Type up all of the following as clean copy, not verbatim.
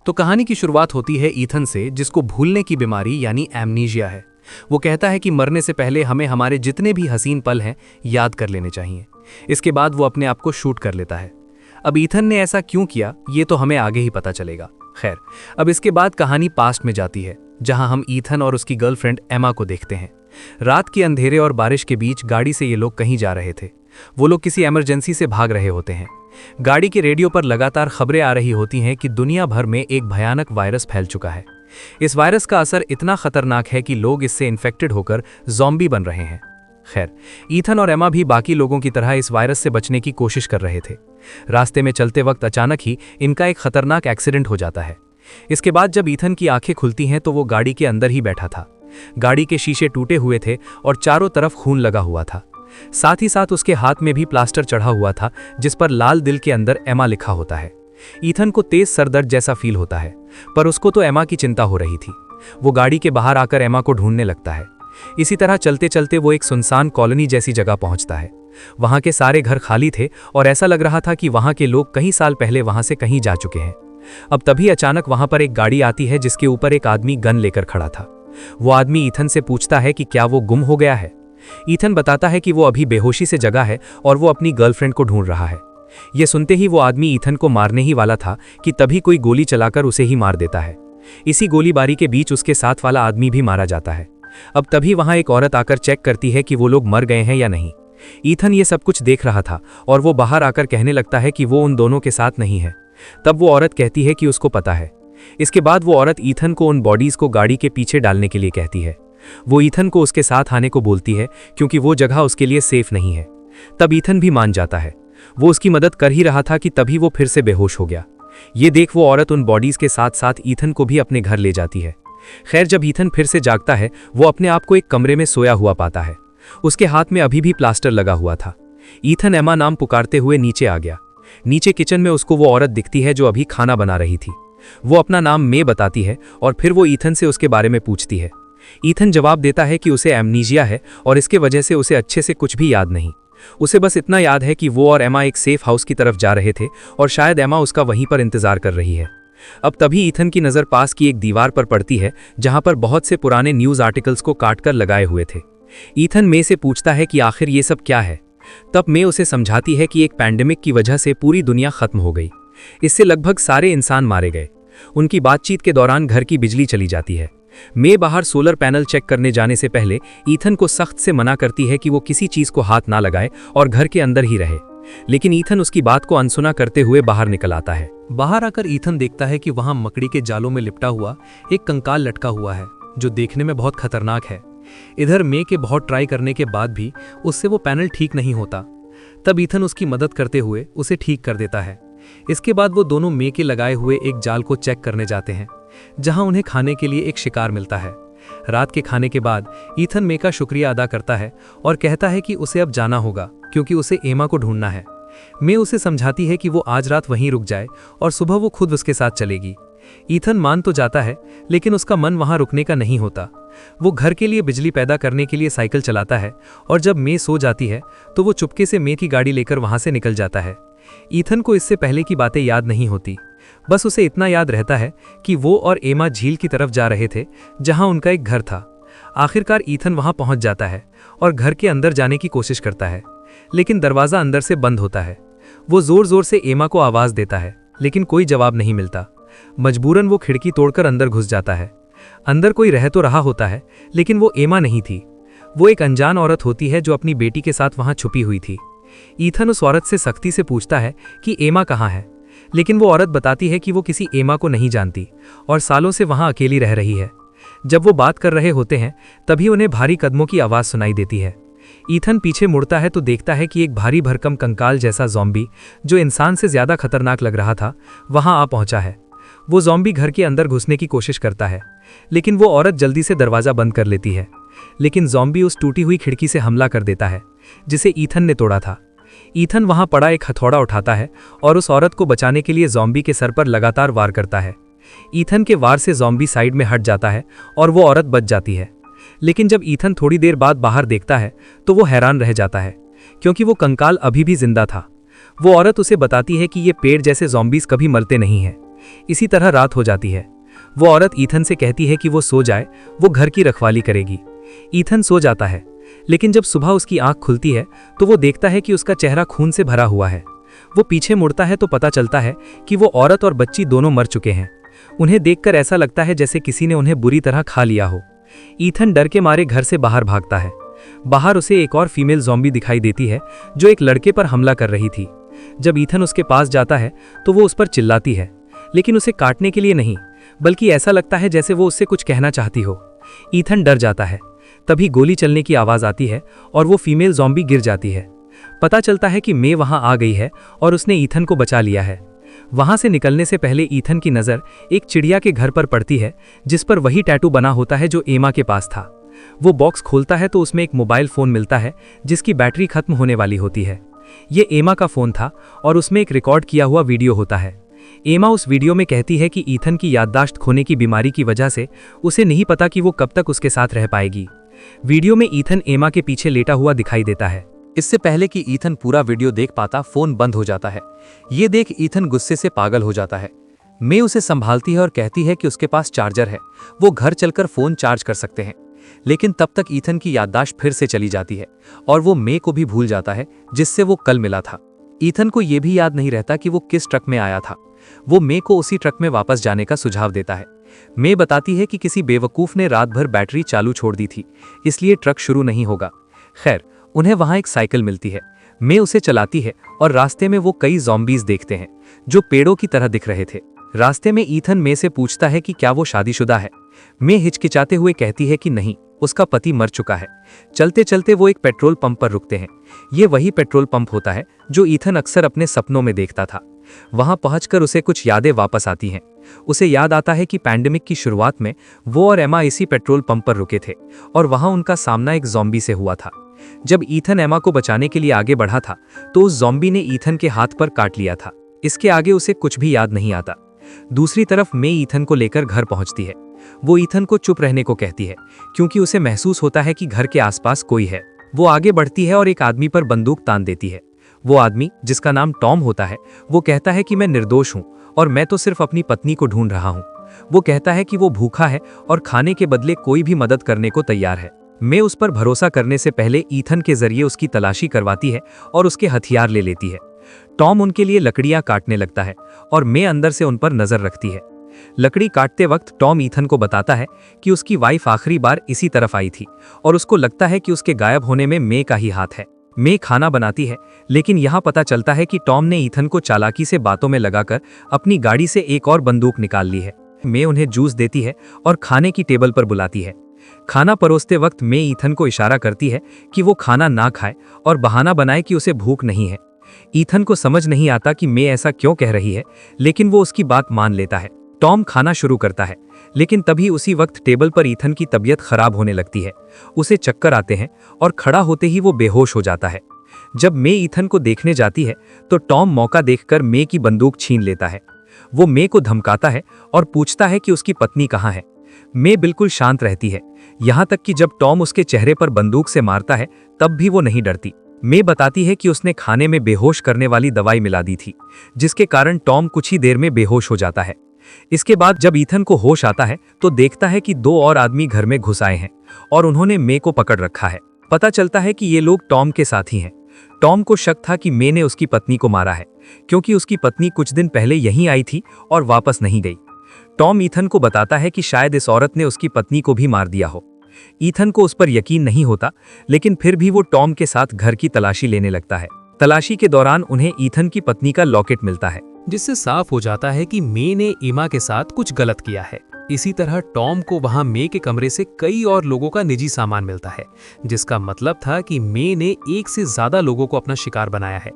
तो कहानी की शुरुआत होती है ईथन से, जिसको भूलने की बीमारी यानी एमनीजिया है। वो कहता है कि मरने से पहले हमें हमारे जितने भी हसीन पल हैं याद कर लेने चाहिए। इसके बाद वो अपने आप को शूट कर लेता है। अब ईथन ने ऐसा क्यों किया ये तो हमें आगे ही पता चलेगा। खैर, अब इसके बाद कहानी पास्ट में जाती है, जहां हम ईथन और उसकी गर्लफ्रेंड एमा को देखते हैं। रात के अंधेरे और बारिश के बीच गाड़ी से ये लोग कहीं जा रहे थे। वो लोग किसी इमरजेंसी से भाग रहे होते हैं। गाड़ी के रेडियो पर लगातार खबरें आ रही होती हैं कि दुनिया भर में एक भयानक वायरस फैल चुका है। इस वायरस का असर इतना खतरनाक है कि लोग इससे इन्फेक्टेड होकर ज़ॉम्बी बन रहे हैं। खैर, ईथन और एमा भी बाकी लोगों की तरह इस वायरस से बचने की कोशिश कर रहे थे। रास्ते में चलते वक्त अचानक ही इनका एक खतरनाक एक्सीडेंट हो जाता है। इसके बाद जब ईथन की आंखें खुलती हैं तो वो गाड़ी के अंदर ही बैठा था। गाड़ी के शीशे टूटे हुए थे और चारों तरफ खून लगा हुआ था। साथ ही साथ उसके हाथ में भी प्लास्टर चढ़ा हुआ था, जिस पर लाल दिल के अंदर एमा लिखा होता है। ईथन को तेज सरदर्द जैसा फील होता है, पर उसको तो एमा की चिंता हो रही थी। वो गाड़ी के बाहर आकर एमा को ढूंढने लगता है। इसी तरह चलते चलते वो एक सुनसान कॉलोनी जैसी जगह पहुंचता है। वहां के सारे घर खाली थे और ऐसा लग रहा था कि वहां के लोग कई साल पहले वहां से कहीं जा चुके हैं। अब तभी अचानक वहां पर एक गाड़ी आती है, जिसके ऊपर एक आदमी गन लेकर खड़ा था। वो आदमी ईथन से पूछता है कि क्या वो गुम हो गया है। ईथन बताता है कि वो अभी बेहोशी से जगा है और वो अपनी गर्लफ्रेंड को ढूंढ रहा है। ये सुनते ही वो आदमी ईथन को मारने ही वाला था कि तभी कोई गोली चलाकर उसे ही मार देता है। इसी गोलीबारी के बीच उसके साथ वाला आदमी भी मारा जाता है। अब तभी वहां एक औरत आकर चेक करती है कि वो लोग मर गए हैं या नहीं। ईथन ये सब कुछ देख रहा था और वो बाहर आकर कहने लगता है कि वो उन दोनों के साथ नहीं है। तब वो औरत कहती है कि उसको पता है। इसके बाद वो औरत ईथन को उन बॉडीज को गाड़ी के पीछे डालने के लिए कहती है। वो ईथन को उसके साथ आने को बोलती है, क्योंकि वो जगह उसके लिए सेफ नहीं है। तब ईथन भी मान जाता है। वो उसकी मदद कर ही रहा था कि तभी वो फिर से बेहोश हो गया। ये देख वो औरत उन बॉडीज के साथ साथ ईथन को भी अपने घर ले जाती है। खैर, जब ईथन फिर से जागता है वो अपने आप को एक कमरे में सोया हुआ पाता है। उसके हाथ में अभी भी प्लास्टर लगा हुआ था। ईथन एमा नाम पुकारते हुए नीचे आ गया। नीचे किचन में उसको वो औरत दिखती है जो अभी खाना बना रही थी। वो अपना नाम मे बताती है और फिर वो ईथन से उसके बारे में पूछती है। ईथन जवाब देता है कि उसे एमनीजिया है और इसके वजह से उसे अच्छे से कुछ भी याद नहीं। उसे बस इतना याद है कि वो और एमा एक सेफ हाउस की तरफ जा रहे थे और शायद एमा उसका वहीं पर इंतजार कर रही है। अब तभी ईथन की नज़र पास की एक दीवार पर पड़ती है, जहां पर बहुत से पुराने न्यूज़ आर्टिकल्स को काटकर लगाए हुए थे। ईथन मे से पूछता है कि आखिर ये सब क्या है। तब मे उसे समझाती है कि एक पैंडेमिक की वजह से पूरी दुनिया खत्म हो गई। इससे लगभग सारे इंसान मारे गए। उनकी बातचीत के दौरान घर की बिजली चली जाती है। मे बाहर सोलर पैनल चेक करने जाने से पहले ईथन को सख्त से मना करती है कि वो किसी चीज को हाथ ना लगाए और घर के अंदर ही रहे, लेकिन ईथन उसकी बात को अनसुना करते हुए बाहर निकल आता है। बाहर आकर ईथन देखता है कि वहां मकड़ी के जालों में लिपटा हुआ एक कंकाल लटका हुआ है, जो देखने में बहुत खतरनाक है। इधर मे के बहुत ट्राई करने के बाद भी उससे वो पैनल ठीक नहीं होता। तब ईथन उसकी मदद करते हुए उसे ठीक कर देता है। इसके बाद वो दोनों मे के लगाए हुए एक जाल को चेक करने जाते हैं, जहां उन्हें खाने के लिए एक शिकार मिलता है। रात के खाने के बाद ईथन मे का शुक्रिया अदा करता है और कहता है कि उसे अब जाना होगा, क्योंकि उसे एमा को ढूंढना है। मे उसे समझाती है कि वो आज रात वहीं रुक जाए और सुबह वो खुद उसके साथ चलेगी। ईथन मान तो जाता है, लेकिन उसका मन वहां रुकने का नहीं होता। वो घर के लिए बिजली पैदा करने के लिए साइकिल चलाता है और जब मे सो जाती है तो वो चुपके से मे की गाड़ी लेकर वहां से निकल जाता है। ईथन को इससे पहले की बातें याद नहीं होती, बस उसे इतना याद रहता है कि वो और एमा झील की तरफ जा रहे थे, जहां उनका एक घर था। आखिरकार ईथन वहां पहुंच जाता है और घर के अंदर जाने की कोशिश करता है, लेकिन दरवाजा अंदर से बंद होता है। वो जोर जोर से एमा को आवाज देता है, लेकिन कोई जवाब नहीं मिलता। मजबूरन वो खिड़की तोड़कर अंदर घुस जाता है। अंदर कोई रह तो रहा होता है, लेकिन वो एमा नहीं थी। वो एक अनजान औरत होती है जो अपनी बेटी के साथ वहां छुपी हुई थी। ईथन उस औरत से सख्ती से पूछता है कि एमा कहाँ है, लेकिन वो औरत बताती है कि वो किसी एमा को नहीं जानती और सालों से वहां अकेली रह रही है। जब वो बात कर रहे होते हैं तभी उन्हें भारी कदमों की आवाज सुनाई देती है। ईथन पीछे मुड़ता है तो देखता है कि एक भारी भरकम कंकाल जैसा ज़ॉम्बी, जो इंसान से ज्यादा खतरनाक लग रहा था, वहां आ पहुंचा है। वो ज़ॉम्बी घर के अंदर घुसने की कोशिश करता है, लेकिन वो औरत जल्दी से दरवाजा बंद कर लेती है। लेकिन ज़ॉम्बी उस टूटी हुई खिड़की से हमला कर देता है, जिसे ईथन ने तोड़ा था। ईथन वहां पड़ा एक हथौड़ा उठाता है और उस औरत को बचाने के लिए ज़ॉम्बी के सर पर लगातार वार करता है। ईथन के वार से ज़ॉम्बी साइड में हट जाता है और वो औरत बच जाती है। लेकिन जब ईथन थोड़ी देर बाद बाहर देखता है तो वो हैरान रह जाता है, क्योंकि वो कंकाल अभी भी जिंदा था। वो औरत उसे बताती है कि ये पेड़ जैसे ज़ॉम्बीज कभी मरते नहीं हैं, इसी तरह रात हो जाती है। वो औरत ईथन से कहती है कि वो सो जाए, वो घर की रखवाली करेगी। ईथन सो जाता है, लेकिन जब सुबह उसकी आंख खुलती है तो वो देखता है कि उसका चेहरा खून से भरा हुआ है। वो पीछे मुड़ता है तो पता चलता है कि वो औरत और बच्ची दोनों मर चुके हैं। उन्हें देखकर ऐसा लगता है जैसे किसी ने उन्हें बुरी तरह खा लिया हो। ईथन डर के मारे घर से बाहर भागता है। बाहर उसे एक और फीमेल ज़ॉम्बी दिखाई देती है जो एक लड़के पर हमला कर रही थी। जब ईथन उसके पास जाता है तो वो उस पर चिल्लाती है, लेकिन उसे काटने के लिए नहीं, बल्कि ऐसा लगता है जैसे वो उससे कुछ कहना चाहती हो। ईथन डर जाता है। तभी गोली चलने की आवाज़ आती है और वो फीमेल ज़ॉम्बी गिर जाती है। पता चलता है कि मे वहाँ आ गई है और उसने ईथन को बचा लिया है। वहाँ से निकलने से पहले ईथन की नज़र एक चिड़िया के घर पर पड़ती है जिस पर वही टैटू बना होता है जो एमा के पास था। वो बॉक्स खोलता है तो उसमें एक मोबाइल फ़ोन मिलता है जिसकी बैटरी खत्म होने वाली होती है। ये एमा का फ़ोन था और उसमें एक रिकॉर्ड किया हुआ वीडियो होता है। एमा उस वीडियो में कहती है कि ईथन की याददाश्त खोने की बीमारी की वजह से उसे नहीं पता कि वो कब तक उसके साथ रह पाएगी। वीडियो में ईथन एमा के पीछे लेटा हुआ दिखाई देता है। इससे पहले कि ईथन पूरा वीडियो देख पाता, फोन बंद हो जाता है। ये देख ईथन गुस्से से पागल हो जाता है। मे उसे संभालती है और कहती है कि उसके पास चार्जर है, वो घर चलकर फोन चार्ज कर सकते हैं। लेकिन तब तक ईथन की याददाश्त फिर से चली जाती है और वो मे को भी भूल जाता है जिससे वो कल मिला था। ईथन को यह भी याद नहीं रहता कि वो किस ट्रक में आया था। वो मे को उसी ट्रक में वापस जाने का सुझाव देता है। मे बताती है कि किसी बेवकूफ ने रात भर बैटरी चालू छोड़ दी थी, इसलिए ट्रक शुरू नहीं होगा। खैर, उन्हें वहां एक साइकिल मिलती है। मे उसे चलाती है और रास्ते में वो कई ज़ॉम्बीज देखते हैं जो पेड़ों की तरह दिख रहे थे। रास्ते में ईथन मे से पूछता है कि क्या वो शादीशुदा है। मे हिचकिचाते हुए कहती है कि नहीं, उसका पति मर चुका है। चलते चलते वो एक पेट्रोल पंप पर रुकते हैं। ये वही पेट्रोल पंप होता है जो ईथन अक्सर अपने सपनों में देखता था। वहां पहुंचकर उसे कुछ यादें वापस आती हैं। उसे याद आता है कि पैंडेमिक की शुरुआत में वो और एमा इसी पेट्रोल पंप पर रुके थे और वहां उनका सामना एक ज़ॉम्बी से हुआ था। जब ईथन एमा को बचाने के लिए आगे बढ़ा था तो उस ज़ॉम्बी ने ईथन के हाथ पर काट लिया था। इसके आगे उसे कुछ भी याद नहीं आता। दूसरी तरफ मे ईथन को लेकर घर पहुंचती है। वो ईथन को चुप रहने को कहती है क्योंकि उसे महसूस होता है कि घर के आसपास कोई है। वो आगे बढ़ती है और एक आदमी पर बंदूक तान देती है। वो आदमी, जिसका नाम टॉम होता है, वो कहता है कि मैं निर्दोष हूं और मैं तो सिर्फ अपनी पत्नी को ढूंढ रहा हूं। वो कहता है कि वो भूखा है और खाने के बदले कोई भी मदद करने को तैयार है। मैं उस पर भरोसा करने से पहले ईथन के जरिए उसकी तलाशी करवाती है और उसके हथियार ले लेती है। टॉम उनके लिए लकड़ियां काटने लगता है और मैं अंदर से उन पर नजर रखती है। लकड़ी काटते वक्त टॉम ईथन को बताता है कि उसकी वाइफ आखिरी बार इसी तरफ आई थी और उसको लगता है कि उसके गायब होने में मे का ही हाथ है। मे खाना बनाती है, लेकिन यहाँ पता चलता है कि टॉम ने ईथन को चालाकी से बातों में लगाकर अपनी गाड़ी से एक और बंदूक निकाल ली है। मे उन्हें जूस देती है और खाने की टेबल पर बुलाती है। खाना परोसते वक्त मे ईथन को इशारा करती है कि वो खाना ना खाए और बहाना बनाए कि उसे भूख नहीं है। ईथन को समझ नहीं आता कि मे ऐसा क्यों कह रही है, लेकिन वो उसकी बात मान लेता है। टॉम खाना शुरू करता है, लेकिन तभी उसी वक्त टेबल पर ईथन की तबीयत खराब होने लगती है। उसे चक्कर आते हैं और खड़ा होते ही वो बेहोश हो जाता है। जब मे ईथन को देखने जाती है तो टॉम मौका देखकर मे की बंदूक छीन लेता है। वो मे को धमकाता है और पूछता है कि उसकी पत्नी कहाँ है। मे बिल्कुल शांत रहती है, यहाँ तक कि जब टॉम उसके चेहरे पर बंदूक से मारता है तब भी वो नहीं डरती। मे बताती है कि उसने खाने में बेहोश करने वाली दवाई मिला दी थी, जिसके कारण टॉम कुछ ही देर में बेहोश हो जाता है। इसके बाद जब ईथन को होश आता है तो देखता है कि दो और आदमी घर में घुस आए हैं और उन्होंने मे को पकड़ रखा है। पता चलता है कि ये लोग टॉम के साथी हैं। टॉम को शक था कि मे ने उसकी पत्नी को मारा है, क्योंकि उसकी पत्नी कुछ दिन पहले यहीं आई थी और वापस नहीं गई। टॉम ईथन को बताता है कि शायद इस औरत ने उसकी पत्नी को भी मार दिया हो। ईथन को उस पर यकीन नहीं होता, लेकिन फिर भी वो टॉम के साथ घर की तलाशी लेने लगता है। तलाशी के दौरान उन्हें ईथन की पत्नी का लॉकेट मिलता है, जिससे साफ हो जाता है कि मे ने एमा के साथ कुछ गलत किया है। इसी तरह टॉम को वहां मे के कमरे से कई और लोगों का निजी सामान मिलता है, जिसका मतलब था कि मे ने एक से ज्यादा लोगों को अपना शिकार बनाया है।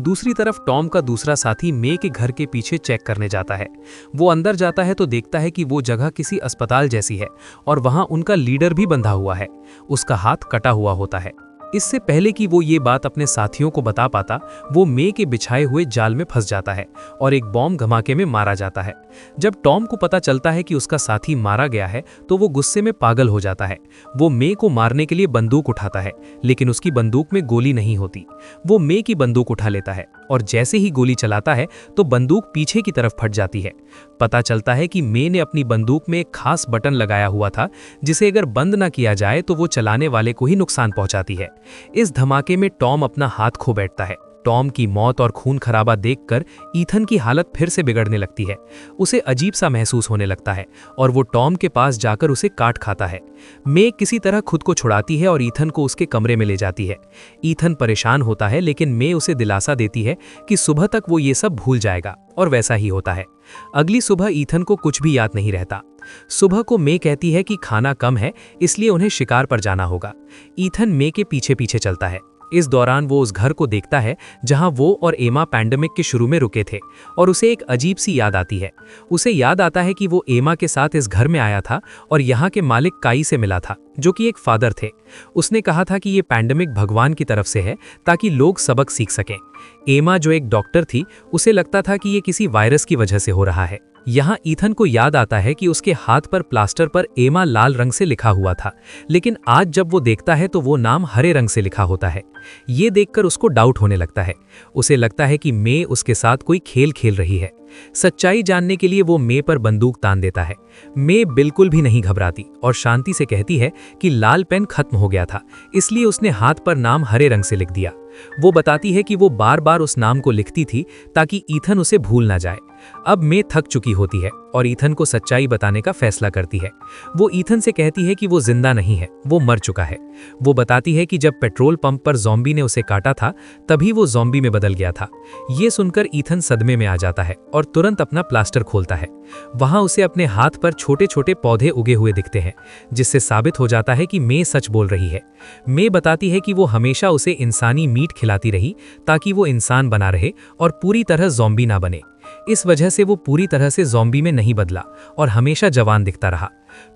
दूसरी तरफ टॉम का दूसरा साथी मे के घर के पीछे चेक करने जाता है। वो अंदर जाता है तो देखता है कि वो जगह किसी अस्पताल जैसी है और वहां उनका लीडर भी बंधा हुआ है। उसका हाथ कटा हुआ होता है। इससे पहले कि वो ये बात अपने साथियों को बता पाता, वो मे के बिछाए हुए जाल में फंस जाता है और एक बॉम्ब धमाके में मारा जाता है। जब टॉम को पता चलता है कि उसका साथी मारा गया है तो वो गुस्से में पागल हो जाता है। वो मे को मारने के लिए बंदूक उठाता है, लेकिन उसकी बंदूक में गोली नहीं होती। वो मे की बंदूक उठा लेता है और जैसे ही गोली चलाता है तो बंदूक पीछे की तरफ फट जाती है। पता चलता है कि मे ने अपनी बंदूक में एक खास बटन लगाया हुआ था, जिसे अगर बंद न किया जाए तो वो चलाने वाले को ही नुकसान पहुंचाती है। इस धमाके में टॉम अपना हाथ खो बैठता है। टॉम की मौत और खून खराबा देखकर ईथन की हालत फिर से बिगड़ने लगती है। उसे अजीब सा महसूस होने लगता है और वो टॉम के पास जाकर उसे काट खाता है। मे किसी तरह खुद को छुड़ाती है और ईथन को उसके कमरे में ले जाती है। ईथन परेशान होता है, लेकिन मे उसे दिलासा देती है कि सुबह तक वो ये सब भूल जाएगा, और वैसा ही होता है। अगली सुबह ईथन को कुछ भी याद नहीं रहता। सुबह को मे कहती है कि खाना कम है, इसलिए उन्हें शिकार पर जाना होगा। ईथन मे के पीछे पीछे चलता है। इस दौरान वो उस घर को देखता है जहां वो और एमा पैंडेमिक के शुरू में रुके थे, और उसे एक अजीब सी याद आती है। उसे याद आता है कि वो एमा के साथ इस घर में आया था और यहाँ के मालिक काई से मिला था, जो कि एक फादर थे। उसने कहा था कि ये पैंडेमिक भगवान की तरफ से है ताकि लोग सबक सीख सकें। एमा जो एक डॉक्टर थी, उसे लगता था कि ये किसी वायरस की वजह से हो रहा है। यहाँ ईथन को याद आता है कि उसके हाथ पर प्लास्टर पर एमा लाल रंग से लिखा हुआ था, लेकिन आज जब वो देखता है तो वो नाम हरे रंग से लिखा होता है। ये देखकर उसको डाउट होने लगता है। उसे लगता है कि मे उसके साथ कोई खेल खेल रही है। सच्चाई जानने के लिए वो मे पर बंदूक तान देता है। मे बिल्कुल भी नहीं घबराती और शांति से कहती है कि लाल पेन खत्म हो गया था, इसलिए उसने हाथ पर नाम हरे रंग से लिख दिया। वो बताती है कि वो बार बार उस नाम को लिखती थी ताकि ईथन उसे भूल ना जाए। अब मे थक चुकी होती है और ईथन को सच्चाई बताने का फैसला करती है। वो ईथन से कहती है कि वो जिंदा नहीं है, वो मर चुका है। वो बताती है कि जब पेट्रोल पंप पर ज़ॉम्बी ने उसे काटा था, तभी वो ज़ॉम्बी में बदल गया था। ये सुनकर ईथन सदमे में आ जाता है और तुरंत अपना प्लास्टर खोलता है। वहां उसे अपने हाथ पर छोटे छोटे पौधे उगे हुए दिखते हैं, जिससे साबित हो जाता है कि मे सच बोल रही है। मे बताती है कि वो हमेशा उसे इंसानी मीट खिलाती रही ताकि वो इंसान बना रहे और पूरी तरह ज़ॉम्बी ना बने। इस वजह से वो पूरी तरह से ज़ॉम्बी में नहीं बदला और हमेशा जवान दिखता रहा।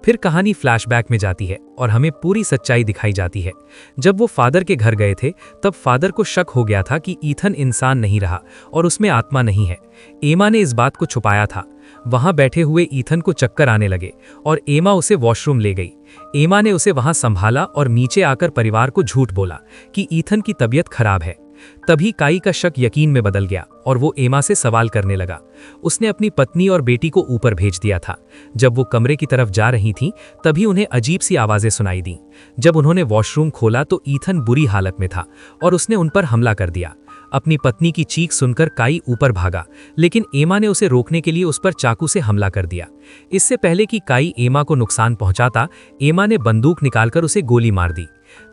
फिर कहानी फ्लैशबैक में जाती है और हमें पूरी सच्चाई दिखाई जाती है। जब वो फादर के घर गए थे, तब फादर को शक हो गया था कि ईथन इंसान नहीं रहा और उसमें आत्मा नहीं है। एमा ने इस बात को छुपाया था। वहां बैठे हुए ईथन को चक्कर आने लगे और एमा उसे वॉशरूम ले गई। एमा ने उसे वहां संभाला और नीचे आकर परिवार को झूठ बोला कि ईथन की तबीयत खराब है। तभी काई का शक यकीन में बदल गया और वो एमा से सवाल करने लगा। उसने अपनी पत्नी और बेटी को ऊपर भेज दिया था। जब वो कमरे की तरफ जा रही थीं, तभी उन्हें अजीब सी आवाजें सुनाई दी। जब उन्होंने वॉशरूम खोला तो ईथन बुरी हालत में था और उसने उन पर हमला कर दिया। अपनी पत्नी की चीख सुनकर काई ऊपर भागा, लेकिन एमा ने उसे रोकने के लिए उस पर चाकू से हमला कर दिया। इससे पहले कि काई एमा को नुकसान पहुंचाता, एमा ने बंदूक निकालकर उसे गोली मार दी।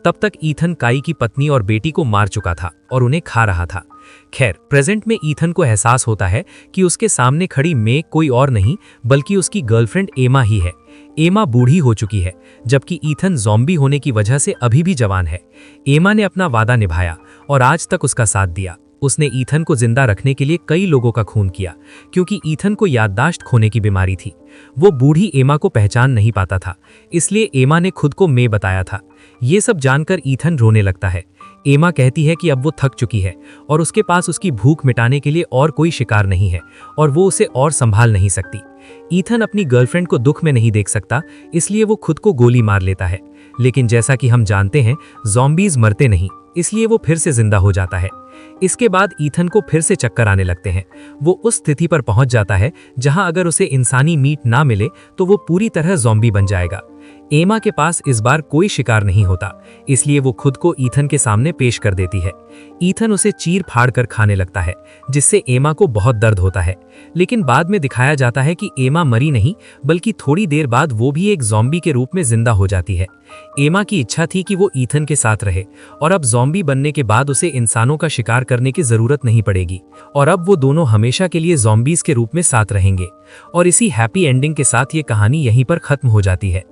तब तक ईथन काई की पत्नी और बेटी को मार चुका था और उन्हें खा रहा था। खैर, प्रेजेंट में ईथन को एहसास होता है कि उसके सामने खड़ी मे कोई और नहीं बल्कि उसकी गर्लफ्रेंड एमा ही है। एमा बूढ़ी हो चुकी है, जबकि ईथन ज़ॉम्बी होने की वजह से अभी भी जवान है। एमा ने अपना वादा निभाया और आज तक उसका साथ दिया। उसने ईथन को जिंदा रखने के लिए कई लोगों का खून किया, क्योंकि ईथन को याददाश्त खोने की बीमारी थी। वो बूढ़ी एमा को पहचान नहीं पाता था, इसलिए एमा ने खुद को मे बताया था। ये सब जानकर ईथन रोने लगता है। एमा कहती है कि अब वो थक चुकी है और उसके पास उसकी भूख मिटाने के लिए और कोई शिकार नहीं है और वो उसे और संभाल नहीं सकती। ईथन अपनी गर्लफ्रेंड को दुख में नहीं देख सकता, इसलिए वो खुद को गोली मार लेता है। लेकिन जैसा कि हम जानते हैं, ज़ॉम्बीज मरते नहीं, इसलिए वो फिर से जिंदा हो जाता है। इसके बाद ईथन को फिर से चक्कर आने लगते हैं। वो उस स्थिति पर पहुंच जाता है जहां अगर उसे इंसानी मीट ना मिले तो वो पूरी तरह ज़ॉम्बी बन जाएगा। एमा के पास इस बार कोई शिकार नहीं होता, इसलिए वो खुद को ईथन के सामने पेश कर देती है। ईथन उसे चीर फाड़ कर खाने लगता है, जिससे एमा को बहुत दर्द होता है। लेकिन बाद में दिखाया जाता है कि एमा मरी नहीं, बल्कि थोड़ी देर बाद वो भी एक ज़ॉम्बी के रूप में जिंदा हो जाती है। एमा की इच्छा थी कि वो ईथन के साथ रहे और अब ज़ॉम्बी बनने के बाद उसे इंसानों का शिकार करने की जरूरत नहीं पड़ेगी और अब वो दोनों हमेशा के लिए ज़ॉम्बीज के रूप में साथ रहेंगे। और इसी हैप्पी एंडिंग के साथ ये कहानी यहीं पर खत्म हो जाती है।